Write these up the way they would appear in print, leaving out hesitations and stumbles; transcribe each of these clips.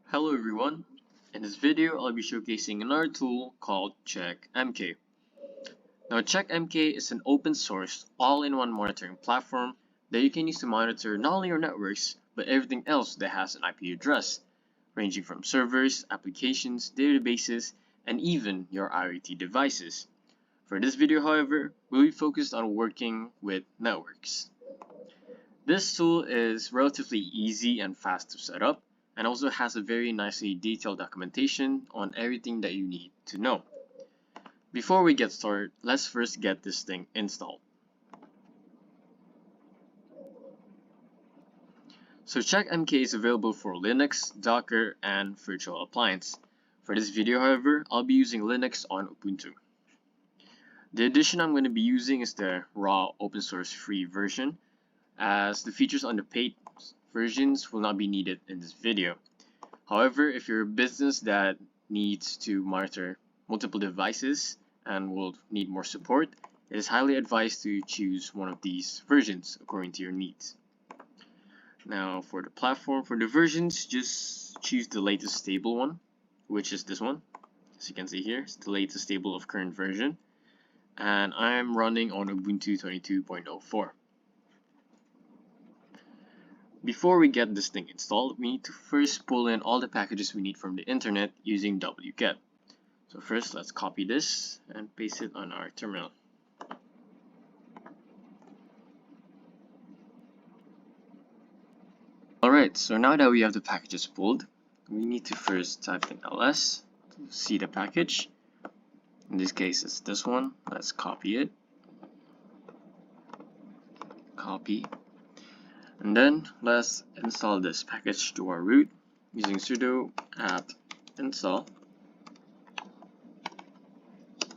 Hello everyone, in this video I'll be showcasing another tool called CheckMk. Now CheckMk is an open source all-in-one monitoring platform that you can use to monitor not only your networks but everything else that has an IP address, ranging from servers, applications, databases, and even your IoT devices. For this video however, we'll be focused on working with networks. This tool is relatively easy and fast to set up, and also has a very nicely detailed documentation on everything that you need to know. Before we get started, let's first get this thing installed. So CheckMk is available for Linux, Docker, and virtual appliance. For this video however, I'll be using Linux on Ubuntu. The edition I'm going to be using is the raw open source free version, as the features on the paid versions will not be needed in this video. However, if you're a business that needs to monitor multiple devices and will need more support, it is highly advised to choose one of these versions according to your needs. Now for the platform, for the versions, just choose the latest stable one, which is this one. As you can see here, it's the latest stable of current version, and I'm running on Ubuntu 22.04. Before we get this thing installed, we need to first pull in all the packages we need from the internet using wget. So first, let's copy this and paste it on our terminal. Alright, so now that we have the packages pulled, we need to first type in ls to see the package. In this case, it's this one. Let's copy it. Copy. And then let's install this package to our root using sudo apt install.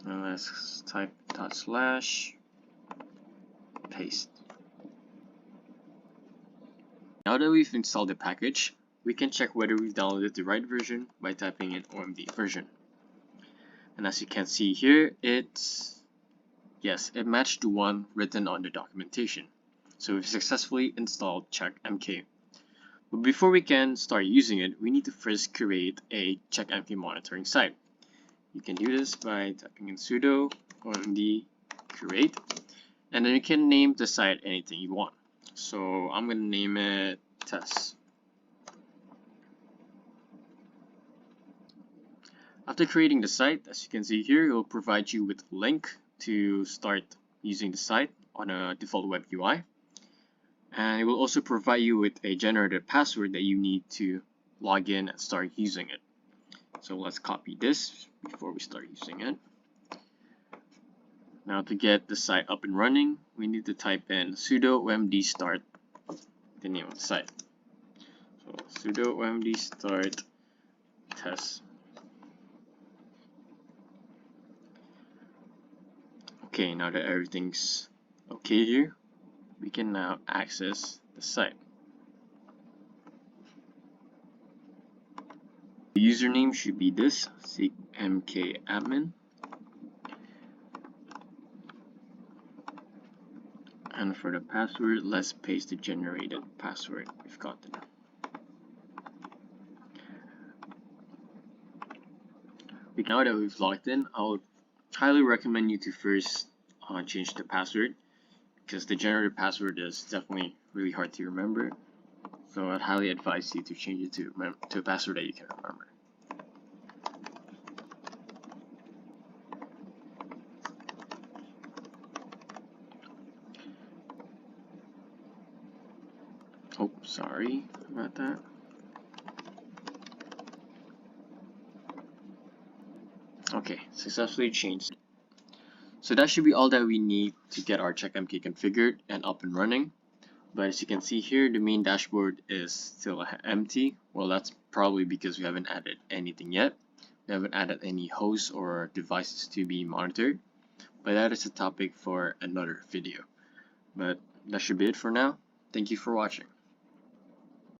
And let's type / paste. Now that we've installed the package, we can check whether we've downloaded the right version by typing in OMD version. And as you can see here, it matched the one written on the documentation. So we've successfully installed CheckMk. But before we can start using it, we need to first create a CheckMk monitoring site. You can do this by typing in sudo omd create, and then you can name the site anything you want. So I'm going to name it test. After creating the site, as you can see here, it will provide you with a link to start using the site on a default web UI. And it will also provide you with a generated password that you need to log in and start using it. So let's copy this before we start using it. Now to get the site up and running, we need to type in sudo omd start, the name of the site. So sudo omd start test. Okay, now that everything's okay here, we can now access the site. The username should be this, CheckMk admin. And for the password, let's paste the generated password we've gotten. Now that we've logged in, I would highly recommend you to first change the password, because the generated password is definitely really hard to remember. So I'd highly advise you to change it to a password that you can remember. Oh, sorry about that. Okay, successfully changed. So that should be all that we need to get our CheckMk configured and up and running. But as you can see here, the main dashboard is still empty. Well, that's probably because we haven't added anything yet. We haven't added any hosts or devices to be monitored. But that is a topic for another video. But that should be it for now. Thank you for watching.